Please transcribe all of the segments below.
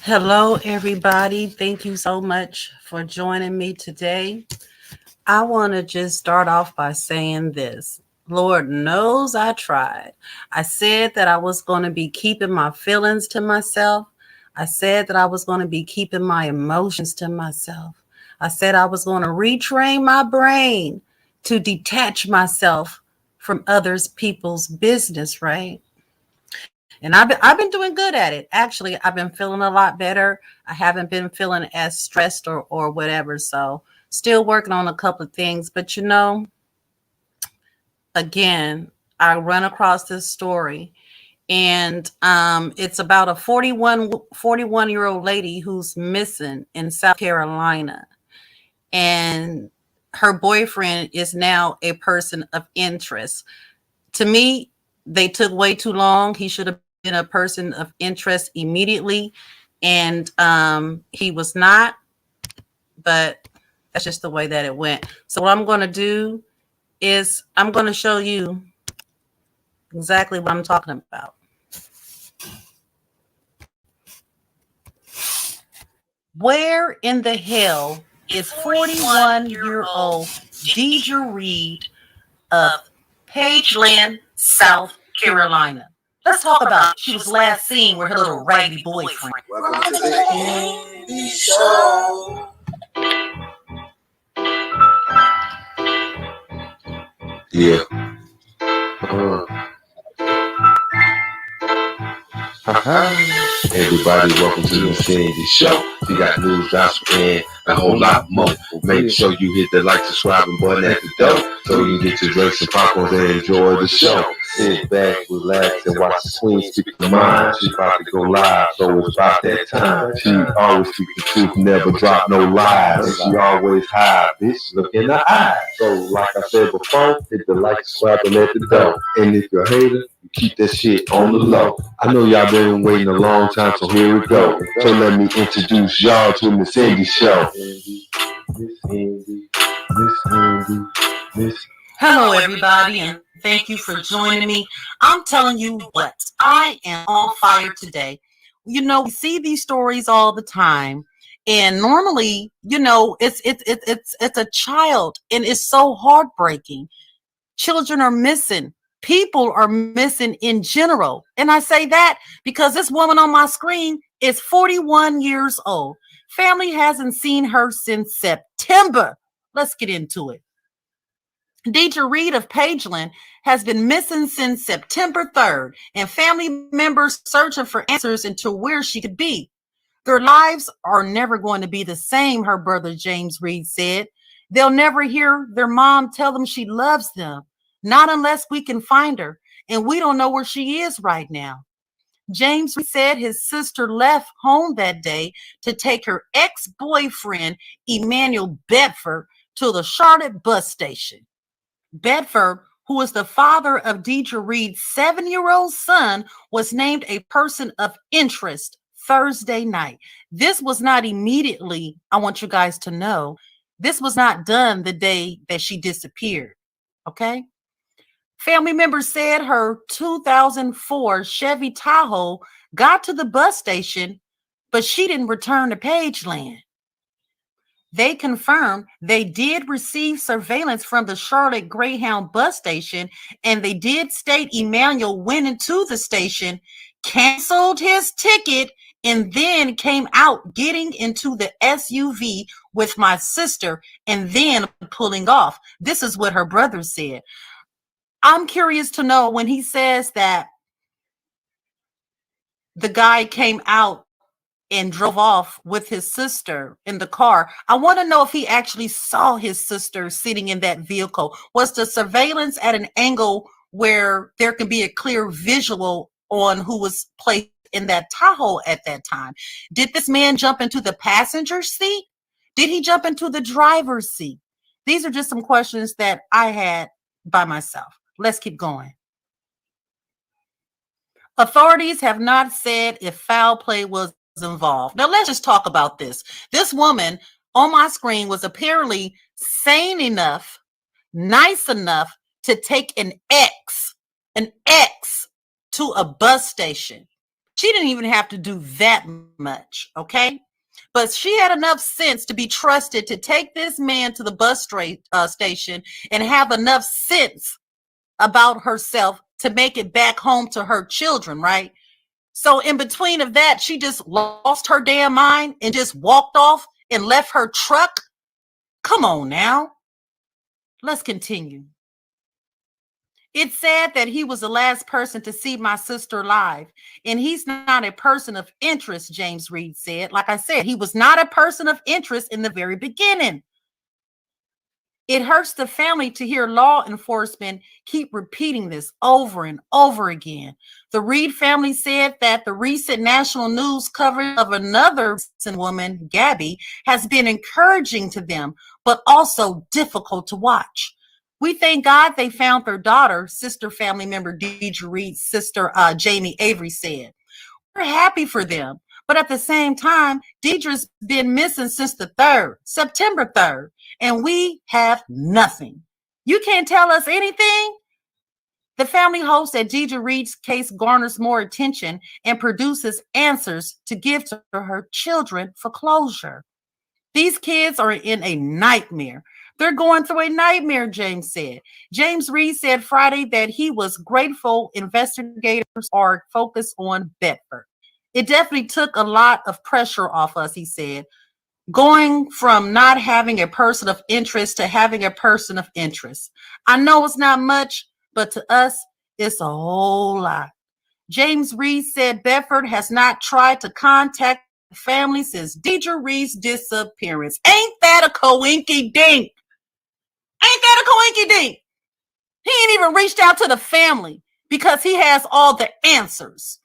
Hello, everybody. Thank you so much for joining me today. I want to just start off by saying this. Lord knows I tried. I said that I was going to be keeping my feelings to myself. I said that I was going to be keeping my emotions to myself. I said I was going to retrain my brain to detach myself from others people's business, right? And I've been doing good at it. Actually, I've been feeling a lot better. I haven't been feeling as stressed or whatever. So still working on a couple of things. But again, I run across this story and it's about a 41 year old lady who's missing in South Carolina. And her boyfriend is now a person of interest. To me, they took way too long. He should have been a person of interest immediately, and he was not. But that's just the way that it went. So what I'm going to do is I'm going to show you exactly what I'm talking about. Where in the hell is 41-year-old Deidre Reed of Pageland, South Carolina? Let's talk about it. She was last seen with her little raggedy boyfriend. Welcome to the Andy Show. Yeah. Everybody, welcome to the Sandy Show. We got news, gossip, and a whole lot more. Make sure you hit the like, subscribing button at the door so you can get your drinks and popcorn and enjoy the show. Sit back, relax, and watch the queen speak her mind. She about to go live, so it's about that time. She always speak the truth, never drop no lies. And she always high, bitch, look in the eye. So, like I said before, hit the like, subscribe, and at the door. And if you're a hater, keep that shit on the low. I know y'all been waiting a long time, so here we go. So let me introduce y'all to Miss Andy Show. Hello, everybody, and thank you for joining me. I'm telling you what, I am on fire today. We see these stories all the time, and normally, it's a child, and it's so heartbreaking. Children are missing. People are missing in general. And I say that because this woman on my screen is 41 years old. Family hasn't seen her since September. Let's get into it. Deidre Reed of Pageland has been missing since September 3rd, and family members searching for answers into where she could be. Their lives are never going to be the same, her brother James Reed said. They'll never hear their mom tell them she loves them, not unless we can find her, and we don't know where she is right now. James said his sister left home that day to take her ex-boyfriend, Emmanuel Bedford, to the Charlotte bus station. Bedford, who is the father of Deidre Reed's 7-year-old son, was named a person of interest Thursday night. This was not immediately, I want you guys to know, this was not done the day that she disappeared, okay? Family members said her 2004 Chevy Tahoe got to the bus station, but she didn't return to Pageland. They confirmed they did receive surveillance from the Charlotte Greyhound bus station, and they did state Emmanuel went into the station, canceled his ticket, and then came out getting into the SUV with my sister and then pulling off. This is what her brother said. I'm curious to know when he says that the guy came out and drove off with his sister in the car. I want to know if he actually saw his sister sitting in that vehicle. Was the surveillance at an angle where there can be a clear visual on who was placed in that Tahoe at that time? Did this man jump into the passenger seat? Did he jump into the driver's seat? These are just some questions that I had by myself. Let's keep going. Authorities have not said if foul play was involved. Now, let's just talk about this. This woman on my screen was apparently sane enough, nice enough to take an ex to a bus station. She didn't even have to do that much, okay? But she had enough sense to be trusted to take this man to the bus station and have enough sense about herself to make it back home to her children, right? So in between of that, she just lost her damn mind and just walked off and left her truck. Come on now. Let's continue. It's sad that he was the last person to see my sister live, and he's not a person of interest, James Reed said. Like I said, he was not a person of interest in the very beginning. It hurts the family to hear law enforcement keep repeating this over and over again. The Reed family said that the recent national news coverage of another woman, Gabby, has been encouraging to them, but also difficult to watch. We thank God they found their daughter, sister family member Deidre Reed's sister, Jamie Avery said. We're happy for them. But at the same time, Deidre's been missing since the 3rd, September 3rd, and we have nothing. You can't tell us anything? The family hopes that Deidre Reed's case garners more attention and produces answers to give to her children for closure. These kids are in a nightmare. They're going through a nightmare, James said. James Reed said Friday that he was grateful investigators are focused on Bedford. It definitely took a lot of pressure off us, he said, going from not having a person of interest to having a person of interest. I know it's not much, but to us, it's a whole lot. James Reed said Bedford has not tried to contact the family since Deidre Reed's disappearance. Ain't that a coinky dink? Ain't that a coinky dink? He ain't even reached out to the family because he has all the answers.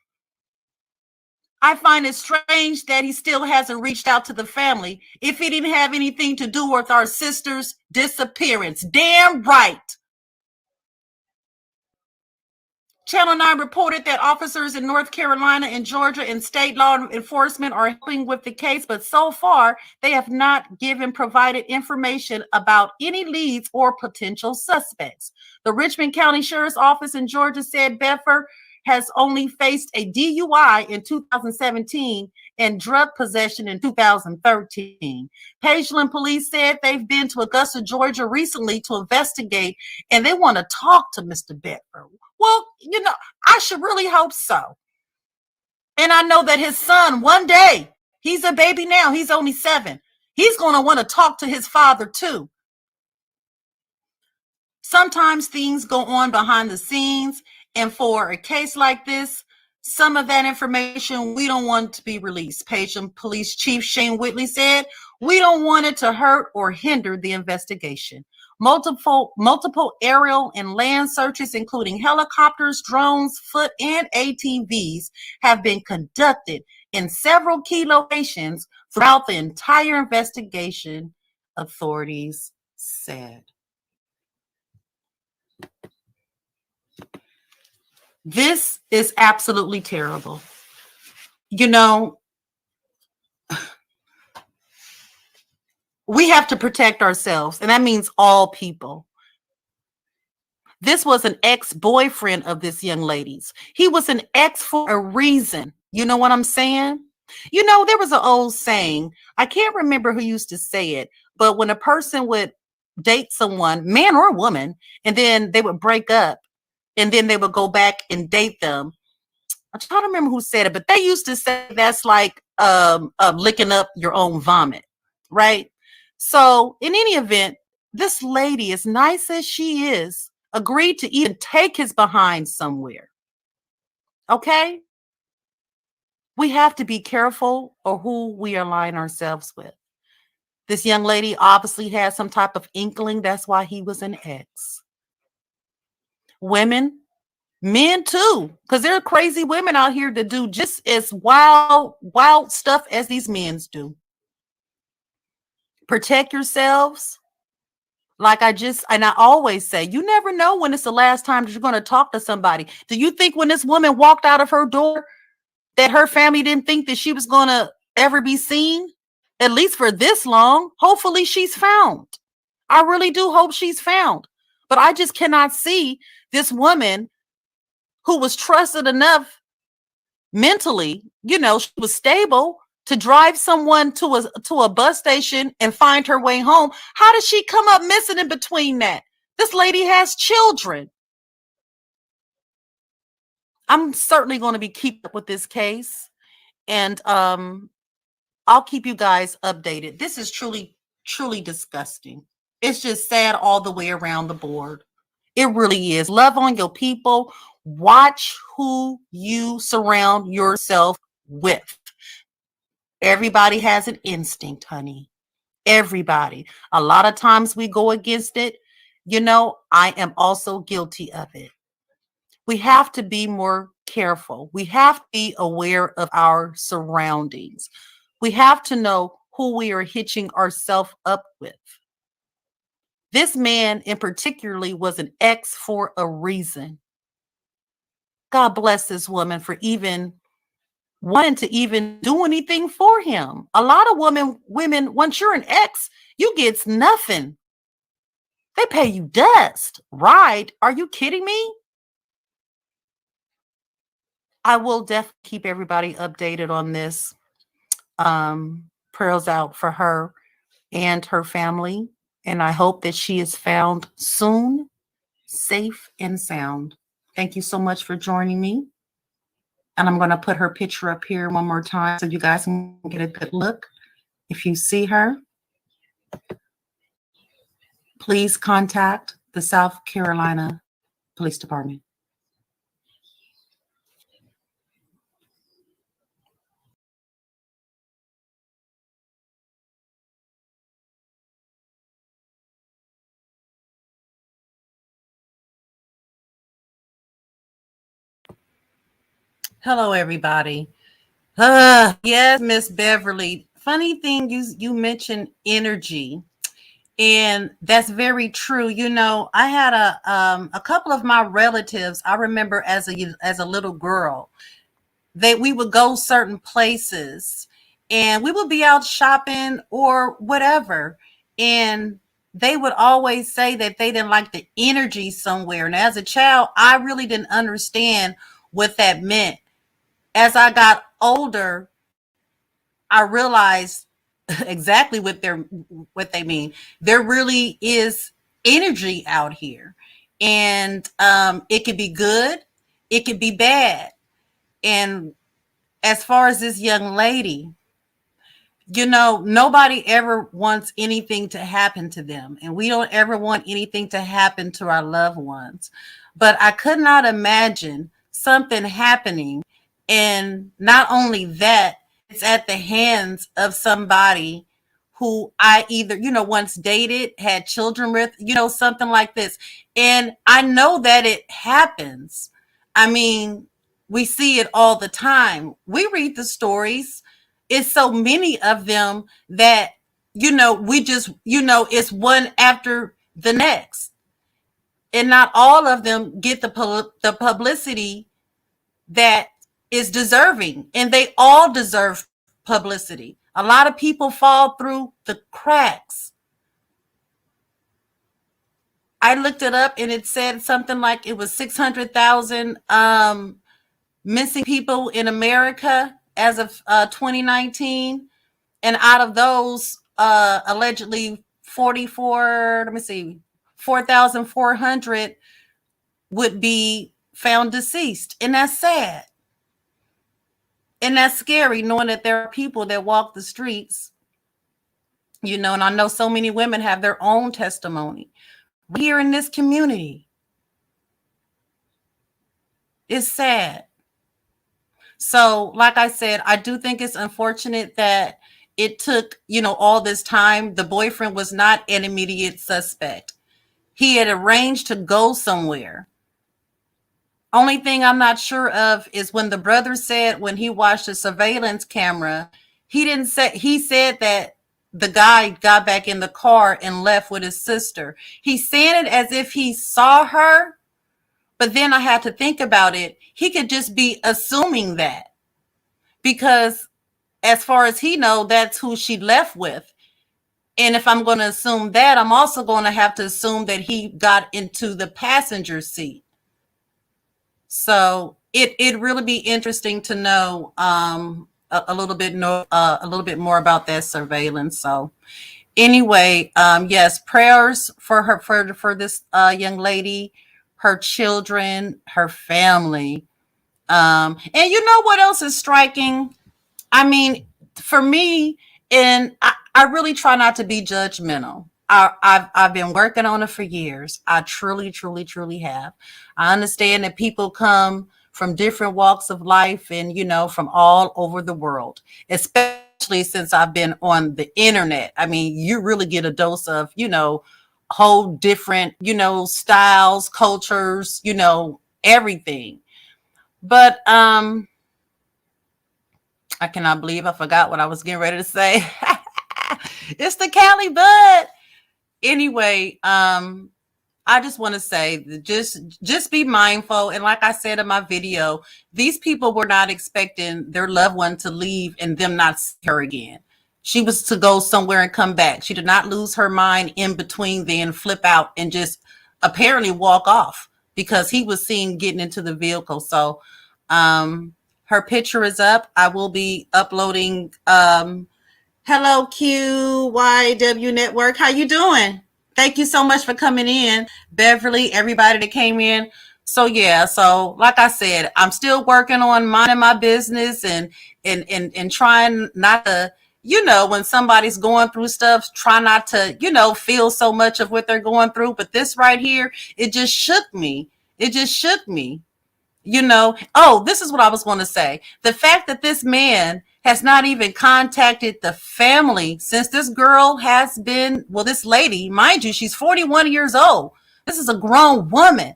I find it strange that he still hasn't reached out to the family if he didn't have anything to do with our sister's disappearance. Damn right. Channel 9 reported that officers in North Carolina and Georgia and state law enforcement are helping with the case, but so far they have not provided information about any leads or potential suspects. The Richmond County Sheriff's Office in Georgia said Bedford has only faced a DUI in 2017 and drug possession in 2013. Pageland police said they've been to Augusta, Georgia recently to investigate, and they want to talk to Mr. Bedford. Well, you know, I should really hope so. And I know that his son, one day, he's a baby now, he's only 7. He's going to want to talk to his father too. Sometimes things go on behind the scenes, and for a case like this, some of that information we don't want to be released. Pageland Police Chief Shane Whitley said, we don't want it to hurt or hinder the investigation. Multiple aerial and land searches, including helicopters, drones, foot, and ATVs, have been conducted in several key locations throughout the entire investigation, authorities said. This is absolutely terrible. You know, we have to protect ourselves, and that means all people. This was an ex-boyfriend of this young lady's. He was an ex for a reason. You know what I'm saying? You know, there was an old saying, I can't remember who used to say it, but when a person would date someone, man or woman, and then they would break up, and then they would go back and date them. I'm trying to remember who said it, but they used to say that's like licking up your own vomit, right? So in any event, this lady, as nice as she is, agreed to even take his behind somewhere. Okay? We have to be careful of who we align ourselves with. This young lady obviously had some type of inkling. That's why he was an ex. Women, men too, because there are crazy women out here that do just as wild stuff as these men do. Protect yourselves. Like I always say, you never know when it's the last time that you're going to talk to somebody. Do you think when this woman walked out of her door that her family didn't think that she was going to ever be seen? At least for this long. Hopefully she's found. I really do hope she's found. But I just cannot see this woman who was trusted enough mentally, you know, she was stable to drive someone to a bus station and find her way home. How did she come up missing in between that? This lady has children. I'm certainly going to be keeping up with this case, and I'll keep you guys updated. This is truly, truly disgusting. It's just sad all the way around the board. It really is. Love on your people. Watch who you surround yourself with. Everybody has an instinct, honey. Everybody. A lot of times we go against it. You know, I am also guilty of it. We have to be more careful. We have to be aware of our surroundings. We have to know who we are hitching ourselves up with. This man in particularly was an ex for a reason. God bless this woman for even wanting to even do anything for him. A lot of women, once you're an ex, you get nothing. They pay you dust, right? Are you kidding me? I will definitely keep everybody updated on this. Prayers out for her and her family. And I hope that she is found soon, safe and sound. Thank you so much for joining me. And I'm going to put her picture up here one more time so you guys can get a good look. If you see her, please contact the South Carolina Police Department. Hello, everybody. Yes, Miss Beverly. Funny thing, you mentioned energy, and that's very true. You know, I had a couple of my relatives. I remember as a little girl, we would go certain places, and we would be out shopping or whatever, and they would always say that they didn't like the energy somewhere. And as a child, I really didn't understand what that meant. As I got older, I realized exactly what they mean. There really is energy out here, and it could be good, it could be bad. And as far as this young lady, you know, nobody ever wants anything to happen to them, and we don't ever want anything to happen to our loved ones. But I could not imagine something happening, and not only that, it's at the hands of somebody who I either, you know, once dated, had children with, you know, something like this. And I know that it happens. I mean, we see it all the time. We read the stories. It's so many of them that, you know, we just, you know, it's one after the next. And not all of them get the publicity that is deserving, and they all deserve publicity. A lot of people fall through the cracks. I looked it up, and it said something like it was 600,000 missing people in America as of 2019, and out of those, allegedly 4,400 would be found deceased, and that's sad. And that's scary, knowing that there are people that walk the streets, you know, and I know so many women have their own testimony. Here in this community, it's sad. So, like I said, I do think it's unfortunate that it took, you know, all this time. The boyfriend was not an immediate suspect. He had arranged to go somewhere. Only thing I'm not sure of is when the brother said when he watched the surveillance camera, he said that the guy got back in the car and left with his sister. He's saying it as if he saw her, but then I had to think about it. He could just be assuming that, because as far as he know, that's who she left with. And if I'm going to assume that, I'm also going to have to assume that he got into the passenger seat. So it really be interesting to know a little bit a little bit more about that surveillance. So anyway, yes, prayers for her for this young lady, her children, her family. And you know what else is striking? I mean, for me, and I really try not to be judgmental. I've been working on it for years. I truly, truly, truly have. I understand that people come from different walks of life and, you know, from all over the world, especially since I've been on the internet. I mean, you really get a dose of, you know, whole different, you know, styles, cultures, you know, everything. But I cannot believe I forgot what I was getting ready to say. It's the Cali Bud. Anyway, I just want to say that just be mindful. And like I said in my video, these people were not expecting their loved one to leave and them not see her again. She was to go somewhere and come back. She did not lose her mind in between, then flip out and just apparently walk off because he was seen getting into the vehicle. So her picture is up. I will be uploading. Hello, QYW Network. How you doing? Thank you so much for coming in, Beverly, everybody that came in. So yeah, so like I said, I'm still working on minding my business and trying not to, you know, when somebody's going through stuff, try not to, you know, feel so much of what they're going through. But this right here, it just shook me. It just shook me. You know, oh, this is what I was going to say. The fact that this man has not even contacted the family since this girl has been, well, this lady, mind you, she's 41 years old. This is a grown woman.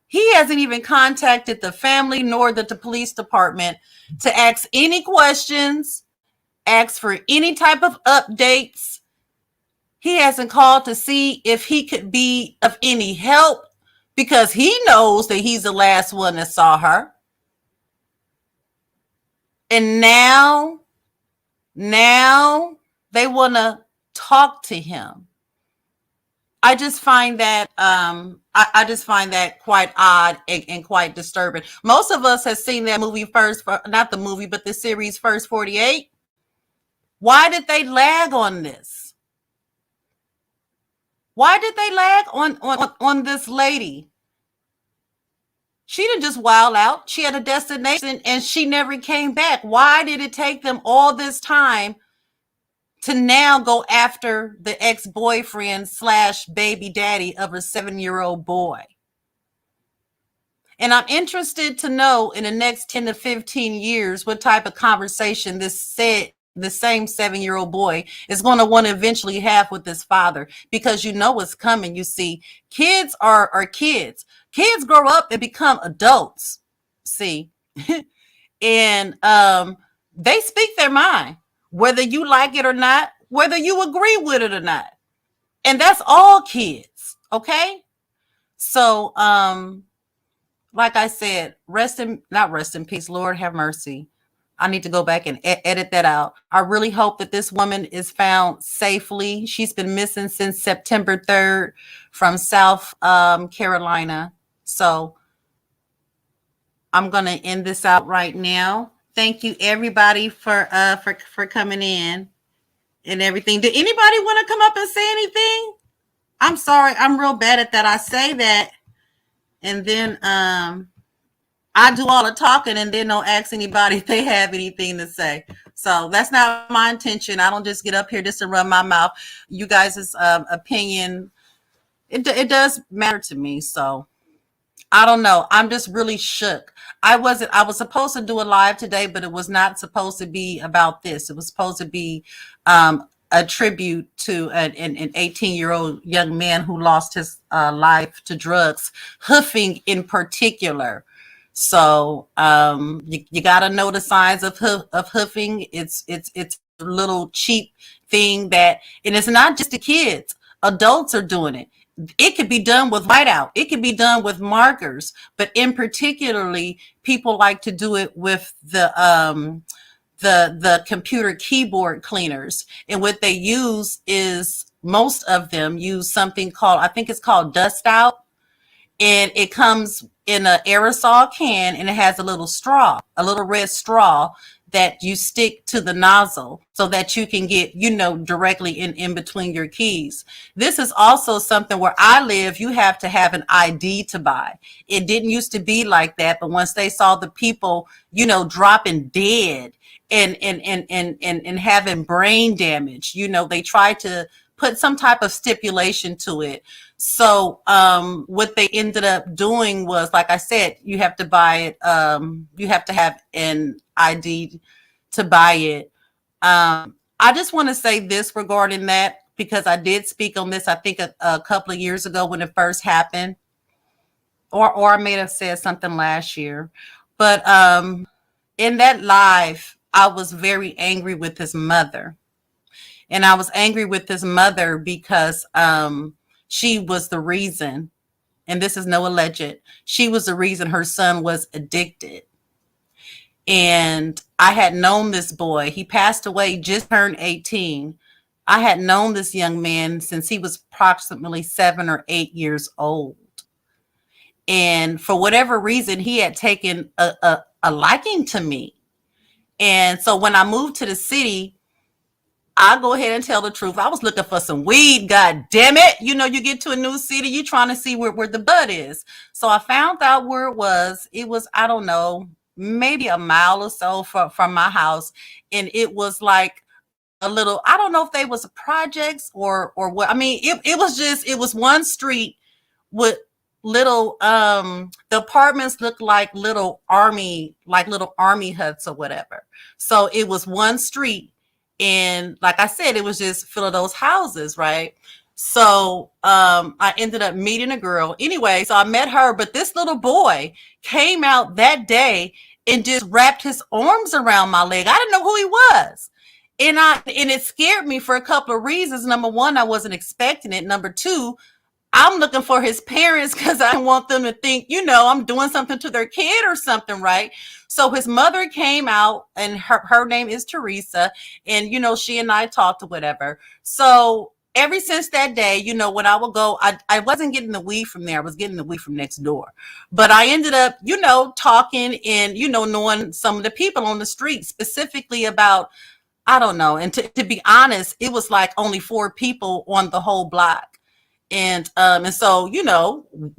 He hasn't even contacted the family nor the police department to ask any questions, ask for any type of updates. He hasn't called to see if he could be of any help, because he knows that he's the last one that saw her. And now they want to talk to him. I just find that I just find that quite odd and quite disturbing. Most of us have seen that movie first, not the movie, but the series First 48. Why did they lag on this? Why did they lag on this lady? She didn't just wild out. She had a destination and she never came back. Why did it take them all this time to now go after the ex-boyfriend / baby daddy of a 7-year-old boy? And I'm interested to know in the next 10 to 15 years what type of conversation the same 7-year-old boy is going to want to eventually have with his father, because you know what's coming. You see, kids are kids. Kids grow up and become adults. See, and they speak their mind, whether you like it or not, whether you agree with it or not. And that's all kids. Okay. So, like I said, not rest in peace. Lord have mercy. I need to go back and edit that out. I really hope that this woman is found safely. She's been missing since September 3rd from South Carolina. So I'm going to end this out right now. Thank you, everybody, for coming in and everything. Did anybody want to come up and say anything? I'm sorry. I'm real bad at that. I say that, and then I do all the talking and then don't ask anybody if they have anything to say. So that's not my intention. I don't just get up here just to run my mouth. You guys' opinion, it does matter to me. So I don't know. I'm just really shook. I was supposed to do a live today, but it was not supposed to be about this. It was supposed to be a tribute to an 18-year-old young man who lost his life to drugs, hoofing in particular. So you got to know the signs of hoofing. It's a little cheap thing that, and it's not just the kids. Adults are doing it. It could be done with whiteout. It could be done with markers, but in particularly, people like to do it with the computer keyboard cleaners. And what they use is, most of them use something called, I think it's called Dust Out. And it comes in an aerosol can, and it has a little straw, a little red straw that you stick to the nozzle so that you can get, directly in between your keys. This is also something where I live, you have to have an ID to buy. It didn't used to be like that, but once they saw the people, dropping dead and having brain damage, they tried to put some type of stipulation to it. So what they ended up doing was, like I said, you have to buy it. You have to have an ID to buy it. I just want to say this regarding that, because I did speak on this, I think a couple of years ago when it first happened, or I may have said something last year. But in that live, I was very angry with his mother. And I was angry with his mother because she was the reason, and this is no alleged, she was the reason her son was addicted. And I had known this boy. He passed away, just turned 18. I had known this young man since he was approximately 7 or 8 years old. And for whatever reason, he had taken a liking to me. And so when I moved to the city, I'll go ahead and tell the truth. I was looking for some weed. God damn it. You get to a new city, you're trying to see where the bud is. So I found out where it was. It was, I don't know, maybe a mile or so from my house. And it was like a little, I don't know if they was projects or what. I mean, it was one street with little, the apartments looked like little army huts or whatever. So it was one street. And like I said, it was just full of those houses, right? So I ended up meeting a girl. Anyway, so I met her, but this little boy came out that day and just wrapped his arms around my leg. I didn't know who he was. And it scared me for a couple of reasons. Number one, I wasn't expecting it. Number two, I'm looking for his parents because I want them to think, I'm doing something to their kid or something, right? So his mother came out, and her name is Teresa. And, she and I talked or whatever. So ever since that day, when I would go, I wasn't getting the weed from there. I was getting the weed from next door. But I ended up, talking and, knowing some of the people on the street, specifically about, I don't know. And to be honest, it was like only 4 people on the whole block. And so,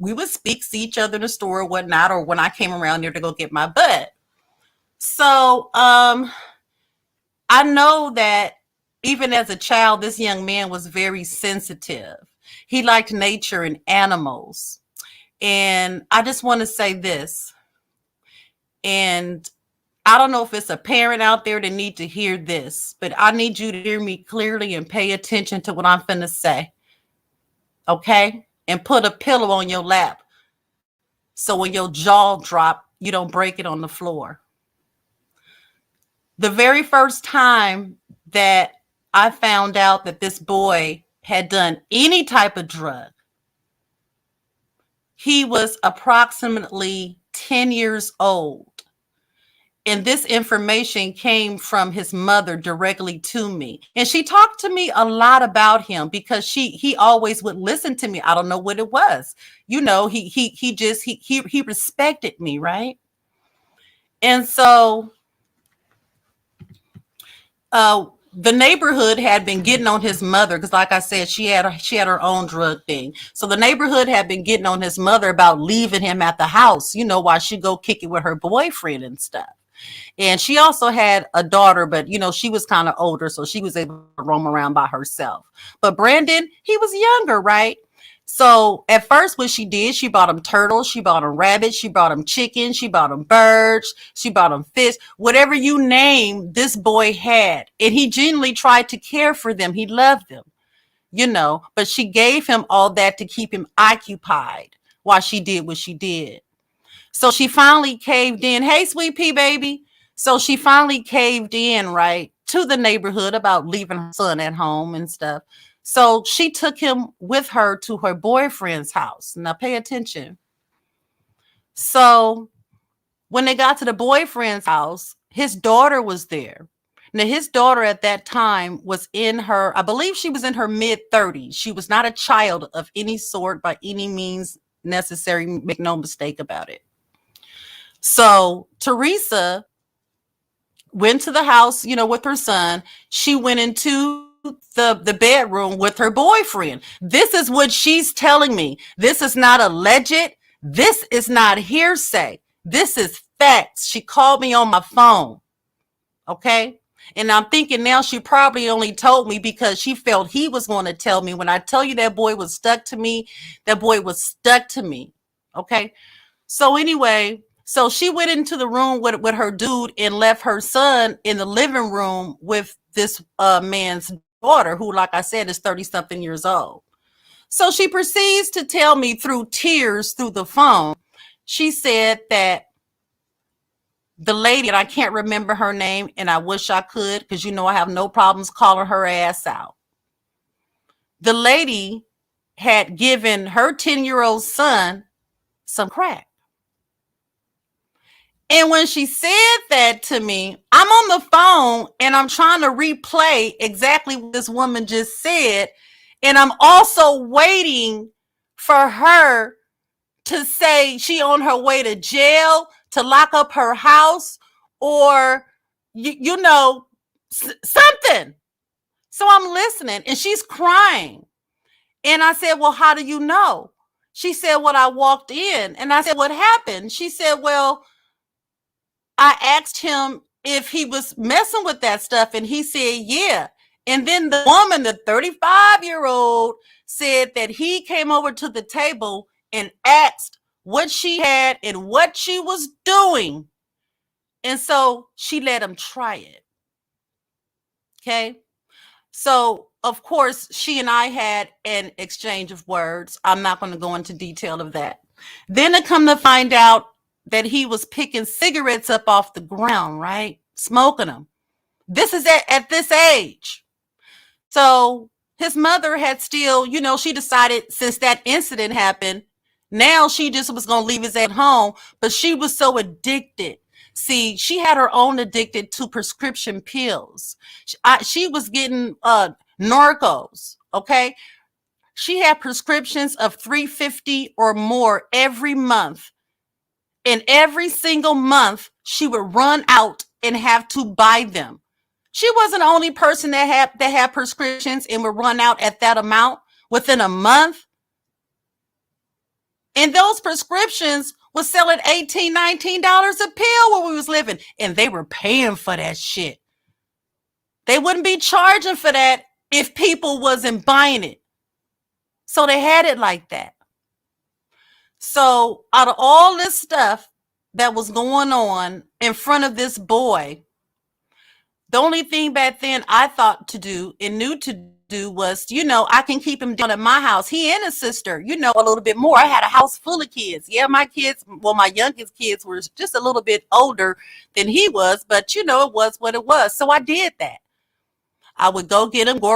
we would see each other in the store or whatnot, or when I came around there to go get my bud. So I know that even as a child, this young man was very sensitive. He liked nature and animals. And I just want to say this, and I don't know if it's a parent out there that need to hear this, but I need you to hear me clearly and pay attention to what I'm finna say. Okay? And put a pillow on your lap so when your jaw drop, you don't break it on the floor. The very first time that I found out that this boy had done any type of drug, he was approximately 10 years old. And this information came from his mother directly to me. And she talked to me a lot about him because he always would listen to me. I don't know what it was. He respected me, right? And so the neighborhood had been getting on his mother because, like I said, she had her own drug thing. So the neighborhood had been getting on his mother about leaving him at the house, while she go kick it with her boyfriend and stuff. And she also had a daughter, but she was kind of older, so she was able to roam around by herself. But Brandon, he was younger, right? So at first what she did, she bought him turtles, she bought him rabbits, she bought him chickens, she bought him birds, she bought him fish, whatever you name, this boy had. And he genuinely tried to care for them. He loved them, but she gave him all that to keep him occupied while she did what she did. So she finally caved in. Hey, sweet pea baby. So she finally caved in, right, to the neighborhood about leaving her son at home and stuff. So she took him with her to her boyfriend's house. Now pay attention. So when they got to the boyfriend's house, his daughter was there. Now his daughter at that time was I believe she was in her mid-30s. She was not a child of any sort by any means necessary. Make no mistake about it. So Teresa went to the house, with her son. She went into the bedroom with her boyfriend. This is what she's telling me. This is not alleged. This is not hearsay. This is facts. She called me on my phone. Okay. And I'm thinking now she probably only told me because she felt he was going to tell me. When I tell you that boy was stuck to me, that boy was stuck to me. Okay. So anyway, so she went into the room with her dude and left her son in the living room with this man's daughter, who, like I said, is 30-something years old. So she proceeds to tell me through tears through the phone. She said that the lady, and I can't remember her name, and I wish I could, because I have no problems calling her ass out. The lady had given her 10-year-old son some crack. And when she said that to me, I'm on the phone and I'm trying to replay exactly what this woman just said. And I'm also waiting for her to say she on her way to jail, to lock up her house, or, something. So I'm listening and she's crying. And I said, well, how do you know? She said, well, I walked in. And I said, what happened? She said, well, I asked him if he was messing with that stuff, and he said, yeah. And then the woman, the 35-year-old, said that he came over to the table and asked what she had and what she was doing. And so she let him try it. Okay. So, of course, she and I had an exchange of words. I'm not going to go into detail of that. Then to come to find out that he was picking cigarettes up off the ground, right? Smoking them. This is at this age. So his mother had still, she decided since that incident happened, now she just was going to leave his at home, but she was so addicted. See, she had her own addicted to prescription pills. She was getting Norcos, okay? She had prescriptions of $350 or more every month. And every single month, she would run out and have to buy them. She wasn't the only person that had prescriptions and would run out at that amount within a month. And those prescriptions was selling $18, $19 a pill where we was living. And they were paying for that shit. They wouldn't be charging for that if people wasn't buying it. So they had it like that. So out of all this stuff that was going on in front of this boy, the only thing back then I thought to do and knew to do was, I can keep him down at my house. He and his sister, a little bit more. I had a house full of kids. Yeah, my youngest kids were just a little bit older than he was, but it was what it was. So I did that. I would go get him, go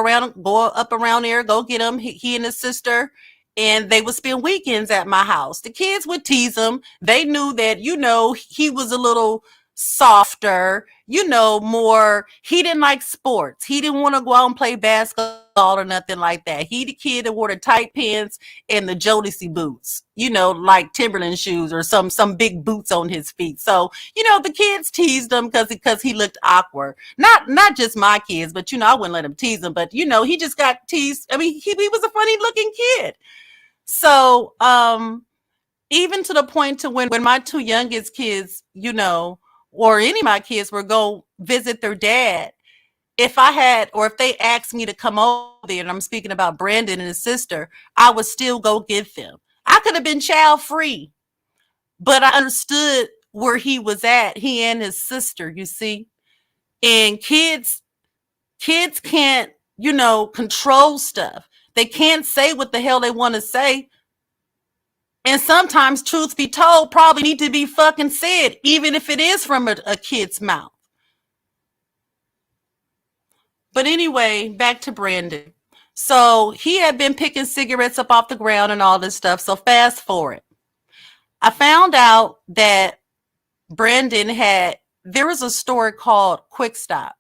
up around there, go get him, he and his sister. And they would spend weekends at my house. The kids would tease him. They knew that, he was a little softer, more. He didn't like sports. He didn't want to go out and play basketball or nothing like that. He the kid that wore the tight pants and the Jodeci boots, like Timberland shoes or some big boots on his feet. So, the kids teased him because he looked awkward. Not just my kids, but, I wouldn't let him tease him. But, he just got teased. I mean, he was a funny looking kid. So, even to the point to when my two youngest kids, or any of my kids would go visit their dad, if they asked me to come over there, and I'm speaking about Brandon and his sister, I would still go get them. I could have been child free, but I understood where he was at, he and his sister, you see. And kids can't, control stuff. They can't say what the hell they want to say. And sometimes, truth be told, probably need to be fucking said, even if it is from a kid's mouth. But anyway, back to Brandon. So he had been picking cigarettes up off the ground and all this stuff. So fast forward. I found out that Brandon there was a store called Quick Stop.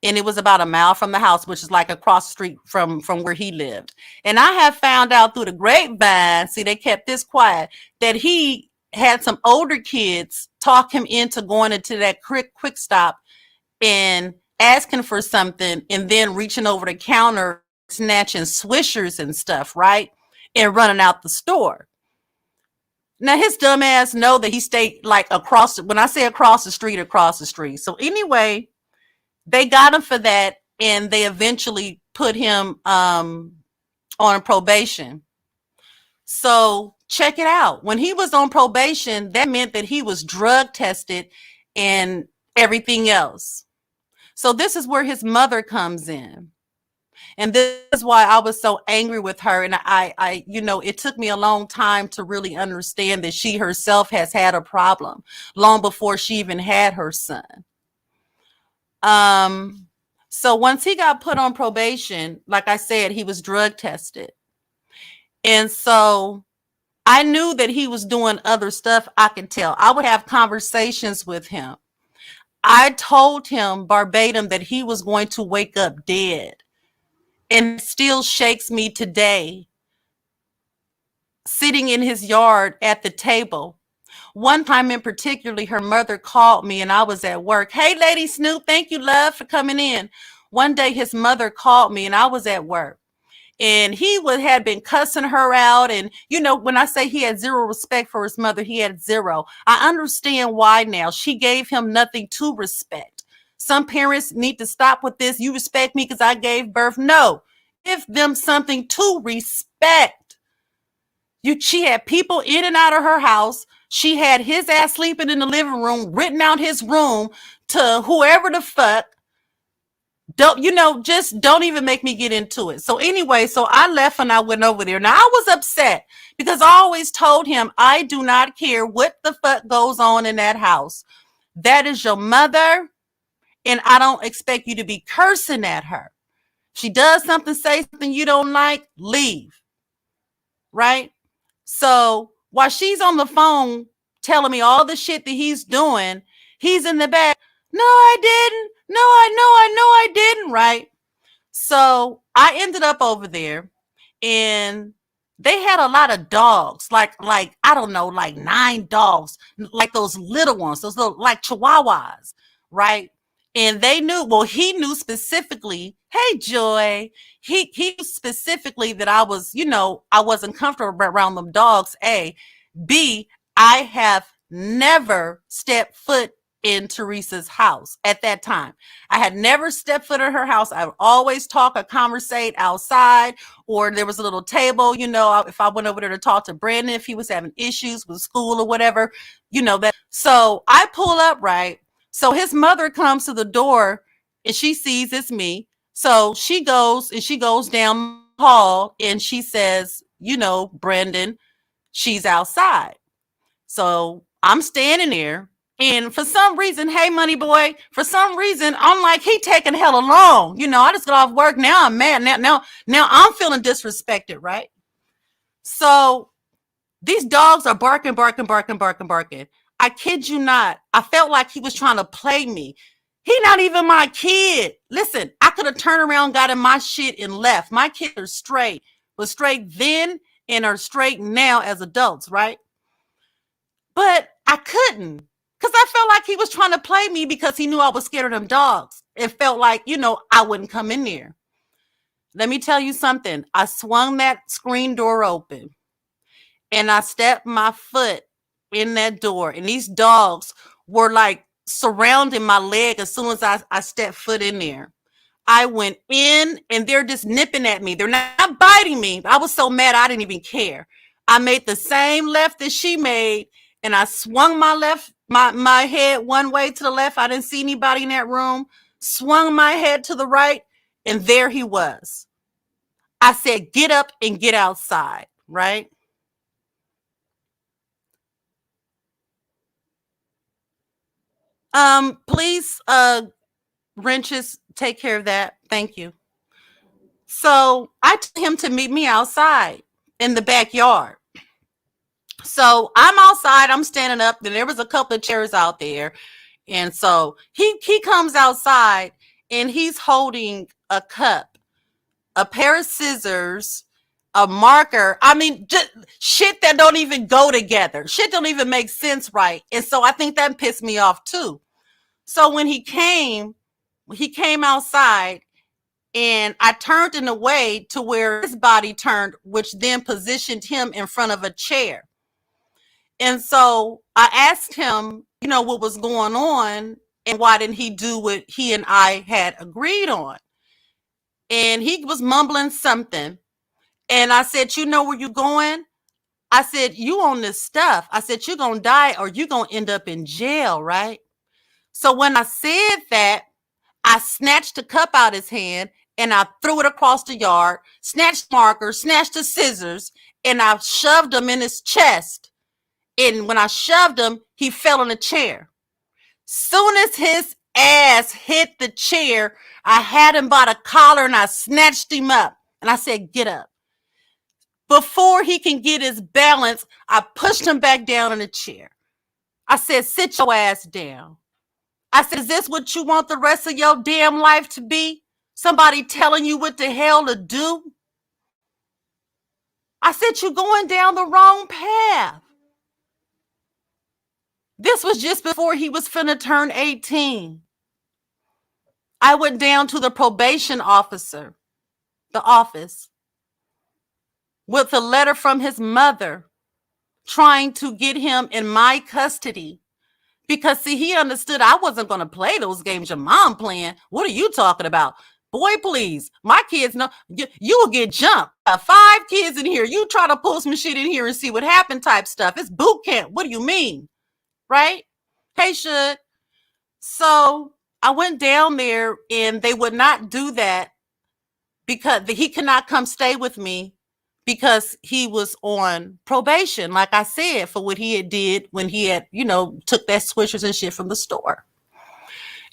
and it was about a mile from the house, which is like across the street from where he lived. And I have found out through the grapevine, see, they kept this quiet, that he had some older kids talk him into going into that quick stop and asking for something, and then reaching over the counter, snatching swishers and stuff, right? And running out the store. Now his dumb ass know that he stayed like across, when I say across the street. So anyway, they got him for that, and they eventually put him on probation. So check it out. When he was on probation, that meant that he was drug tested and everything else. So this is where his mother comes in. And this is why I was so angry with her. And I, it took me a long time to really understand that she herself has had a problem long before she even had her son. So once he got put on probation, like I said, he was drug tested. And so I knew that he was doing other stuff. I could tell. I would have conversations with him. I told him verbatim that he was going to wake up dead. And it still shakes me today, sitting in his yard at the table. One time in particularly, her mother called me and I was at work. Hey, Lady Snoop, thank you, love, for coming in. One day his mother called me and I was at work. And he had been cussing her out. And, when I say he had zero respect for his mother, he had zero. I understand why now. She gave him nothing to respect. Some parents need to stop with this. You respect me because I gave birth. No, give them something to respect. She had people in and out of her house. She had his ass sleeping in the living room, renting out his room to whoever the fuck. Just don't even make me get into it. So anyway, so I left and I went over there. Now I was upset because I always told him, I do not care what the fuck goes on in that house. That is your mother. And I don't expect you to be cursing at her. She does something, say something you don't like, leave. Right? So while she's on the phone telling me all the shit that he's doing, he's in the back. No, I didn't. No, I didn't. Right? So I ended up over there, and they had a lot of dogs, like I don't know, like 9 dogs, like those little ones, those little like chihuahuas, right? And they knew, well, he knew specifically, hey, Joy, he knew specifically that I was, I wasn't comfortable around them dogs, A. B, I have never stepped foot in Teresa's house at that time. I had never stepped foot in her house. I would always talk or conversate outside, or there was a little table, if I went over there to talk to Brandon, if he was having issues with school or whatever, that. So I pull up, right? So his mother comes to the door and she sees it's me. So she goes down the hall and she says, Brandon, she's outside. So I'm standing there. And for some reason, hey, money boy, for some reason, I'm like, he taking hella long. I just got off work. Now I'm mad. Now I'm feeling disrespected, right? So these dogs are barking. I kid you not. I felt like he was trying to play me. He not even my kid. Listen, I could have turned around, got in my shit, and left. My kids are straight. Was straight then and are straight now as adults, right? But I couldn't. Because I felt like he was trying to play me because he knew I was scared of them dogs. It felt like, I wouldn't come in there. Let me tell you something. I swung that screen door open and I stepped my foot in that door. And these dogs were like surrounding my leg as soon as I stepped foot in there. I went in and they're just nipping at me. They're not biting me. I was so mad I didn't even care. I made the same left that she made. And I swung my head one way to the left. I didn't see anybody in that room. Swung my head to the right, and there he was. I said, get up and get outside, right? Please, wrenches, take care of that. Thank you. So I told him to meet me outside in the backyard. So I'm outside, I'm standing up, and there was a couple of chairs out there. And so he comes outside and he's holding a cup, a pair of scissors, a marker. I mean, just shit that don't even go together. Shit don't even make sense, right? And so I think that pissed me off too. So when he came outside, and I turned in a way to where his body turned, which then positioned him in front of a chair. And so I asked him, what was going on and why didn't he do what he and I had agreed on? And he was mumbling something. And I said, you know where you're going? I said, you on this stuff. I said, you're going to die or you're going to end up in jail, right? So when I said that, I snatched the cup out of his hand and I threw it across the yard, snatched markers, snatched the scissors, and I shoved him in his chest. And when I shoved him, he fell in a chair. Soon as his ass hit the chair, I had him by the collar and I snatched him up. And I said, get up. Before he can get his balance, I pushed him back down in the chair. I said, sit your ass down. I said, is this what you want the rest of your damn life to be? Somebody telling you what the hell to do? I said, you're going down the wrong path. This was just before he was finna turn 18. I went down to the probation officer, the office, with a letter from his mother trying to get him in my custody. Because, see, he understood I wasn't going to play those games your mom playing. What are you talking about? Boy, please. My kids know you will get jumped. 5 kids in here. You try to pull some shit in here and see what happened type stuff. It's boot camp. What do you mean? Right? Hey, should. So I went down there and they would not do that because he could not come stay with me because he was on probation, like I said, for what he had did when he had, took that swishers and shit from the store.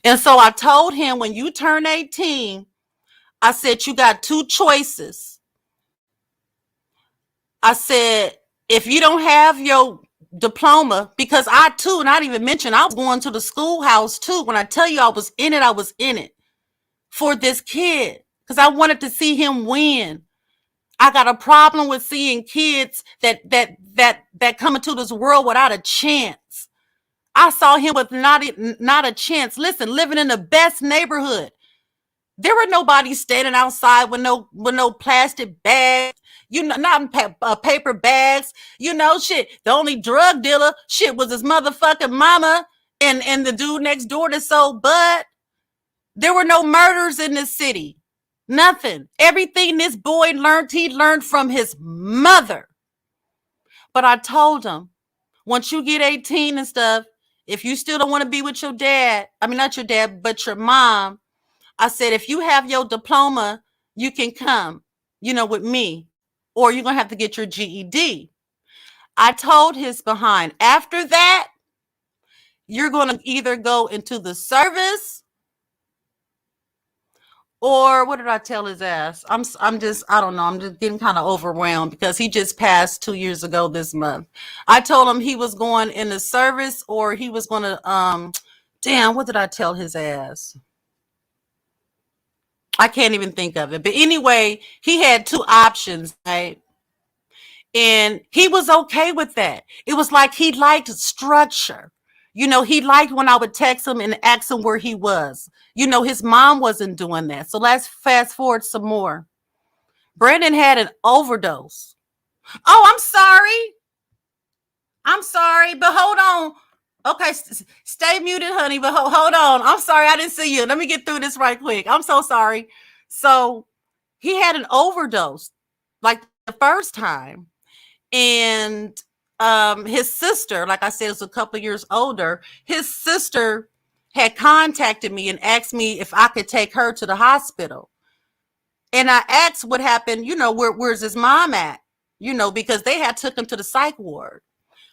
And so I told him, when you turn 18, I said, you got 2 choices. I said, if you don't have your diploma, because I too, and I didn't even mention, I was going to the schoolhouse too. When I tell you I was in it for this kid because I wanted to see him win. I got a problem with seeing kids that come into this world without a chance. I saw him with not a chance. Listen, living in the best neighborhood. There were nobody standing outside with no plastic bags, not paper bags, shit. The only drug dealer shit was his motherfucking mama and the dude next door that sold bud. There were no murders in this city. Nothing. Everything this boy learned, he learned from his mother. But I told him, once you get 18 and stuff, if you still don't want to be with your dad, I mean, not your dad, but your mom, I said, if you have your diploma, you can come, with me, or you're going to have to get your GED. I told his behind, after that, you're going to either go into the service, or what did I tell his ass? I don't know. I'm just getting kind of overwhelmed because he just passed 2 years ago this month. I told him he was going in the service or he was going to, what did I tell his ass? I can't even think of it. But anyway, he had 2 options, right? And he was okay with that. It was like he liked structure. He liked when I would text him and ask him where he was. His mom wasn't doing that. So let's fast forward some more. Brandon had an overdose. Oh, I'm sorry, but hold on. Okay, stay muted, honey, but hold on. I'm sorry, I didn't see you. Let me get through this right quick. I'm so sorry. So he had an overdose, like the first time. And his sister, like I said, was a couple of years older. His sister had contacted me and asked me if I could take her to the hospital. And I asked what happened, where's his mom at? Because they had took him to the psych ward.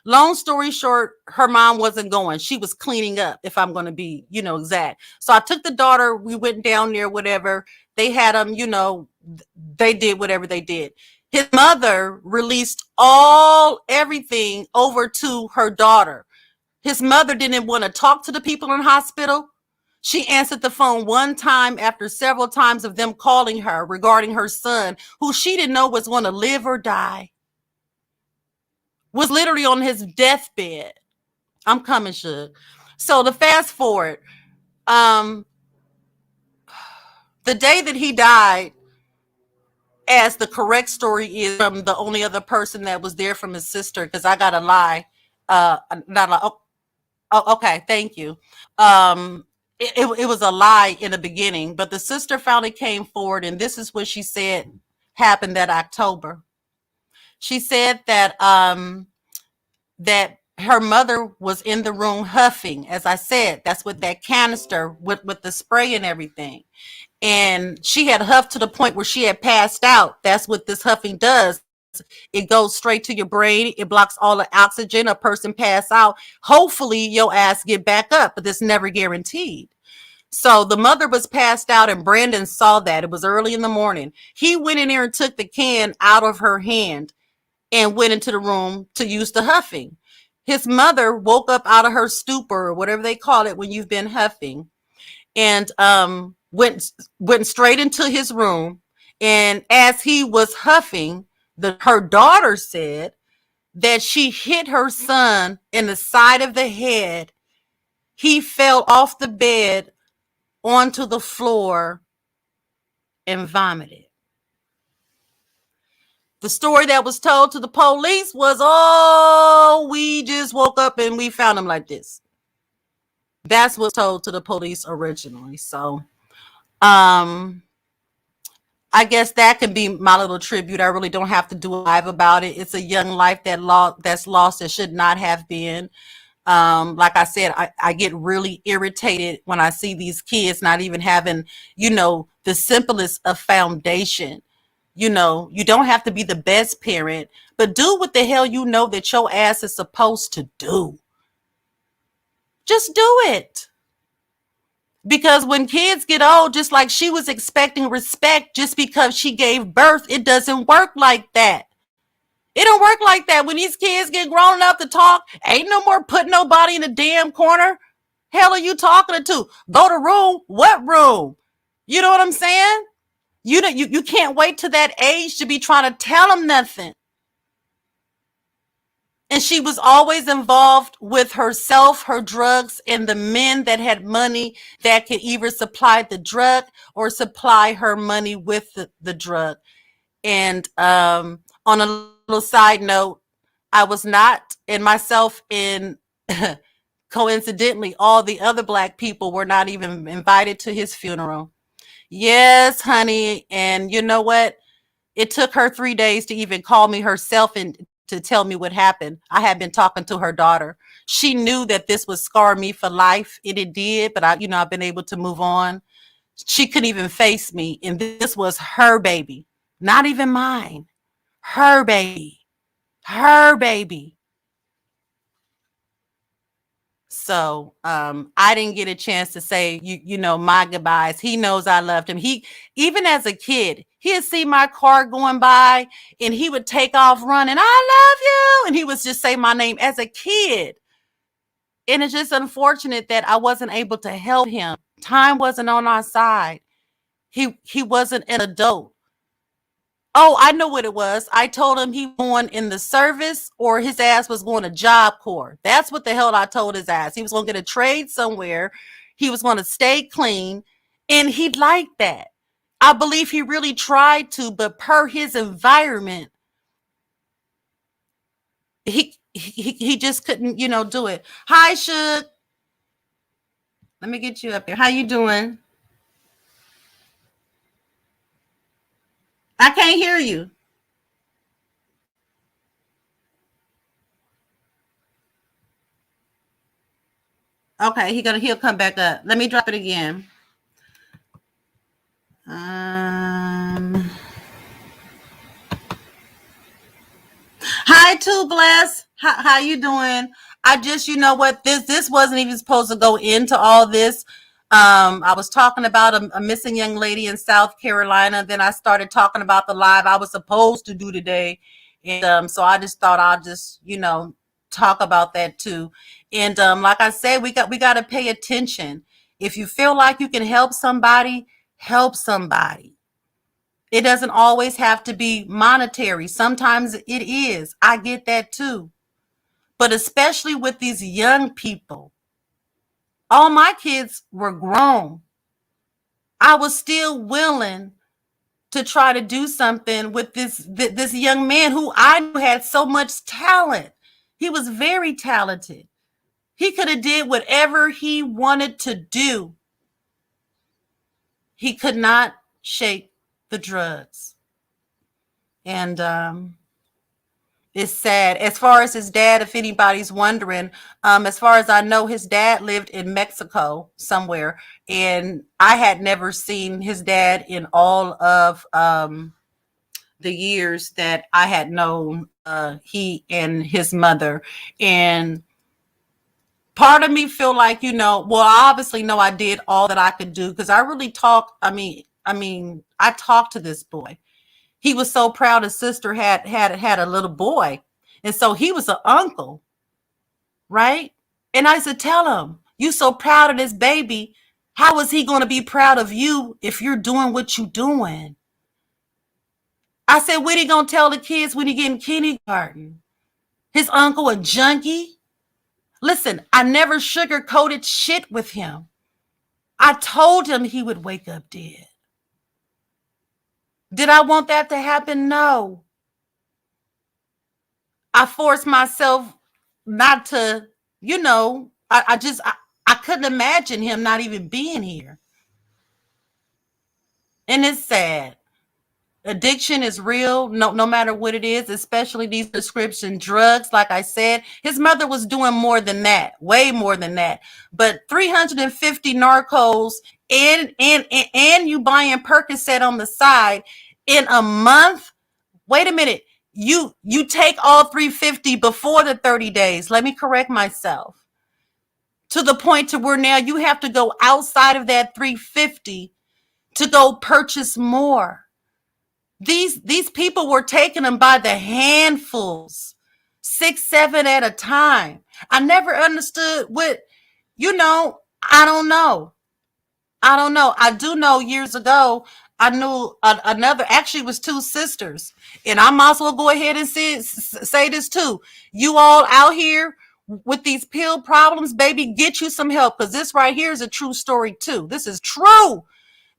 Long story short, her mom wasn't going. She was cleaning up, if I'm going to be, exact. So I took the daughter. We went down there, whatever. They had him, they did whatever they did. His mother released everything over to her daughter. His mother didn't want to talk to the people in the hospital. She answered the phone one time after several times of them calling her regarding her son, who she didn't know was going to live or die, was literally on his deathbed. I'm coming, Suge. So to fast forward, the day that he died, as the correct story is from the only other person that was there from his sister, because I got to lie. Not like, oh, okay, thank you. It was a lie in the beginning, but the sister finally came forward, and this is what she said happened that October. She said that that her mother was in the room huffing. As I said, that's with that canister with the spray and everything. And she had huffed to the point where she had passed out. That's what this huffing does. It goes straight to your brain. It blocks all the oxygen. A person pass out. Hopefully your ass get back up, but that's never guaranteed. So the mother was passed out, and Brandon saw that. It was early in the morning. He went in there and took the can out of her hand and went into the room to use the huffing. His mother woke up out of her stupor, or whatever they call it when you've been huffing, and went straight into his room. And as he was huffing, her daughter said that she hit her son in the side of the head. He fell off the bed onto the floor and vomited. The story that was told to the police was, oh, we just woke up and we found him like this. That's what's told to the police originally. So, I guess that can be my little tribute. I really don't have to do a live about it. It's a young life that's lost that should not have been. Like I said, I get really irritated when I see these kids not even having, the simplest of foundation. You don't have to be the best parent, but do what the hell you know that your ass is supposed to do. Just do it. Because when kids get old, just like she was expecting respect just because she gave birth, it doesn't work like that. It don't work like that. When these kids get grown enough to talk, ain't no more putting nobody in a damn corner. Hell are you talking to? Go to room? What room? You know what I'm saying? You can't wait to that age to be trying to tell them nothing. And she was always involved with herself, her drugs, and the men that had money that could either supply the drug or supply her money with the drug. And on a little side note, I was not, and myself and coincidentally, all the other Black people were not even invited to his funeral. Yes, honey. And you know what? It took her 3 days to even call me herself and to tell me what happened. I had been talking to her daughter. She knew that this would scar me for life, and it did, but I've been able to move on. She couldn't even face me, and this was her baby, not even mine. Her baby. Her baby. So I didn't get a chance to say, my goodbyes. He knows I loved him. He, even as a kid, he'd see my car going by and he would take off running. I love you. And he would just say my name as a kid. And it's just unfortunate that I wasn't able to help him. Time wasn't on our side. He wasn't an adult. Oh, I know what it was. I told him he was going in the service or his ass was going to Job Corps. That's what the hell I told his ass. He was going to get a trade somewhere. He was going to stay clean. And he liked that. I believe he really tried to, but per his environment, he just couldn't, do it. Hi, Suge. Let me get you up here. How you doing? I can't hear you. Okay, he'll come back up. Let me drop it again. Hi, Too Bless. How you doing? I just, you know what, this wasn't even supposed to go into all this. I was talking about a missing young lady in South Carolina. Then I started talking about the live I was supposed to do today. And so I just thought I'll just, talk about that too. And like I said, we got to pay attention. If you feel like you can help somebody, help somebody. It doesn't always have to be monetary. Sometimes it is. I get that too. But especially with these young people, all my kids were grown. I was still willing to try to do something with this young man who I knew had so much talent. He was very talented. He could have did whatever he wanted to do. He could not shake the drugs. And it's sad. As far as his dad, if anybody's wondering, as far as I know, his dad lived in Mexico somewhere, and I had never seen his dad in all of the years that I had known he and his mother. And part of me feel like, well, I obviously know I did all that I could do, because I really talked. I talked to this boy. He was so proud his sister had a little boy. And so he was an uncle, right? And I said, tell him, you so proud of this baby. How is he going to be proud of you if you're doing what you're doing? I said, what are you going to tell the kids when he get in kindergarten? His uncle a junkie? Listen, I never sugarcoated shit with him. I told him he would wake up dead. Did I want that to happen? No. I forced myself not to, I couldn't imagine him not even being here. And it's sad. Addiction is real, no matter what it is, especially these prescription drugs. Like I said, his mother was doing more than that, way more than that. But 350 Narcos and you buying Percocet on the side in a month. Wait a minute. You take all 350 before the 30 days. Let me correct myself. To the point to where now you have to go outside of that 350 to go purchase more. These people were taking them by the handfuls, 6, 7 at a time. I never understood what, I don't know. I do know years ago, I knew another, actually it was 2 sisters. And I might as well go ahead and say this too. You all out here with these pill problems, baby, get you some help. Because this right here is a true story too. This is true.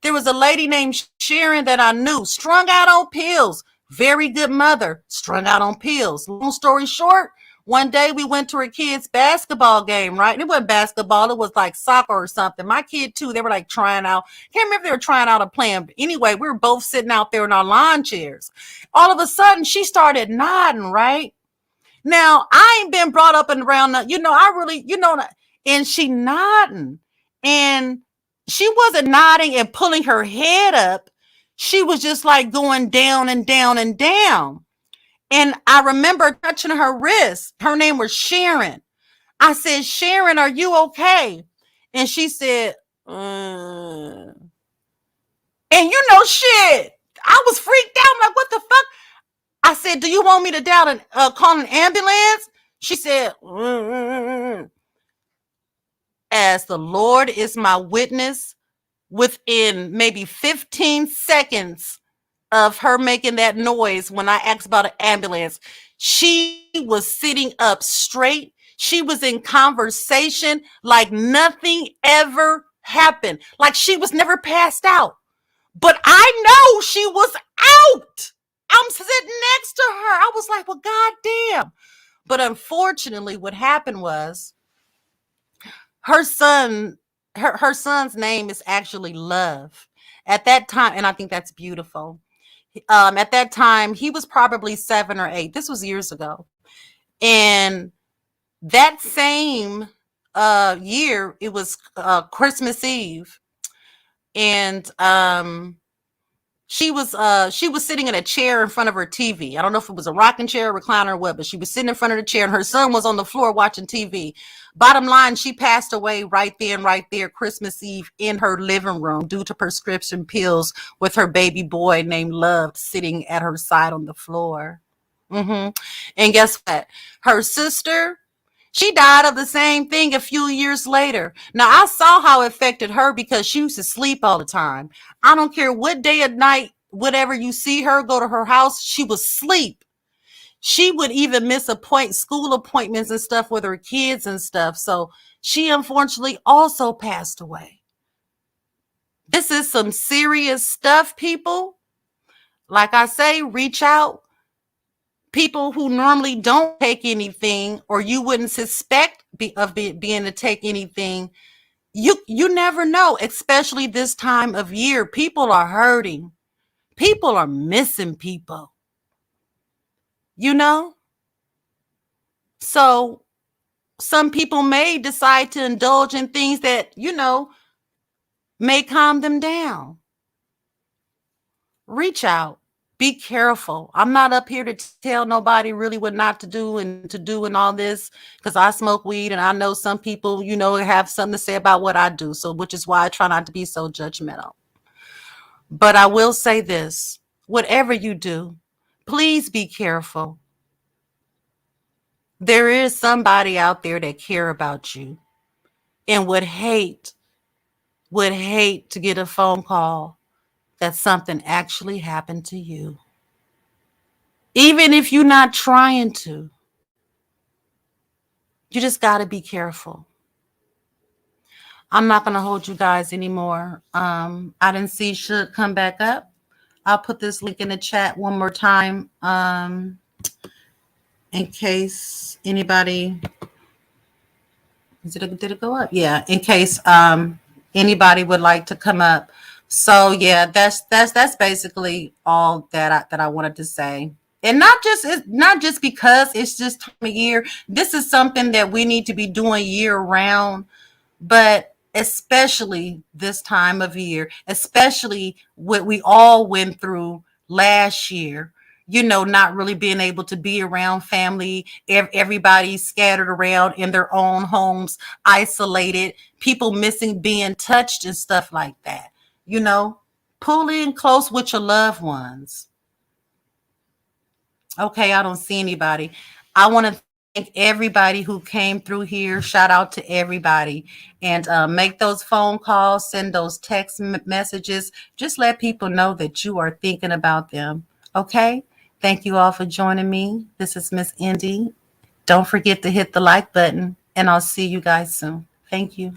There was a lady named Sharon that I knew, strung out on pills. Very good mother, strung out on pills. Long story short, one day we went to her kid's basketball game, right? And it wasn't basketball, it was like soccer or something. My kid too, they were like trying out. Can't remember if they were trying out a plan. But anyway, we were both sitting out there in our lawn chairs. All of a sudden, she started nodding, right? Now, I ain't been brought up and around, I really, and she nodding. And she wasn't nodding and pulling her head up. She was just like going down and down and down. And I remember touching her wrist. Her name was Sharon. I said, Sharon, are you okay? And she said, And shit, I was freaked out. I'm like, what the fuck? I said, do you want me to call an ambulance? She said, As the Lord is my witness, within maybe 15 seconds of her making that noise, when I asked about an ambulance, she was sitting up straight. She was in conversation like nothing ever happened. Like she was never passed out. But I know she was out. I'm sitting next to her. I was like, well, goddamn. But unfortunately, what happened was her son's name is actually Love. At that time, and I think that's beautiful. At that time, he was probably 7 or 8. This was years ago. And that same year, it was Christmas Eve. And she was sitting in a chair in front of her TV. I don't know if it was a rocking chair, recliner, or what, but she was sitting in front of the chair and her son was on the floor watching TV. Bottom line, she passed away right there, Christmas Eve in her living room due to prescription pills, with her baby boy named Love sitting at her side on the floor. And guess what? Her sister, She died of the same thing a few years later. Now, I saw how it affected her because she used to sleep all the time. I don't care what day of night, whatever you see her go to her house, she would sleep. She would even miss school appointments and stuff with her kids and stuff. So she unfortunately also passed away. This is some serious stuff, people. Like I say, reach out. People who normally don't take anything, or you wouldn't suspect being to take anything, you never know, especially this time of year. People are hurting. People are missing people. You know? So some people may decide to indulge in things that, may calm them down. Reach out. Be careful. I'm not up here to tell nobody really what not to do and all this, because I smoke weed and I know some people, have something to say about what I do. So, which is why I try not to be so judgmental. But I will say this, whatever you do, please be careful. There is somebody out there that care about you and would hate to get a phone call that something actually happened to you. Even if you're not trying to, you just got to be careful. I'm not going to hold you guys anymore. I didn't see should come back up. I'll put this link in the chat one more time in case anybody, did it go up? Yeah, in case anybody would like to come up. So yeah, that's basically all that I wanted to say. And not just because it's just time of year. This is something that we need to be doing year round, but especially this time of year, especially what we all went through last year, not really being able to be around family, everybody scattered around in their own homes, isolated, people missing being touched and stuff like that. Pull in close with your loved ones. Okay, I don't see anybody. I want to thank everybody who came through here. Shout out to everybody. And make those phone calls, send those text messages. Just let people know that you are thinking about them. Okay? Thank you all for joining me. This is Miss Indy. Don't forget to hit the like button, and I'll see you guys soon. Thank you.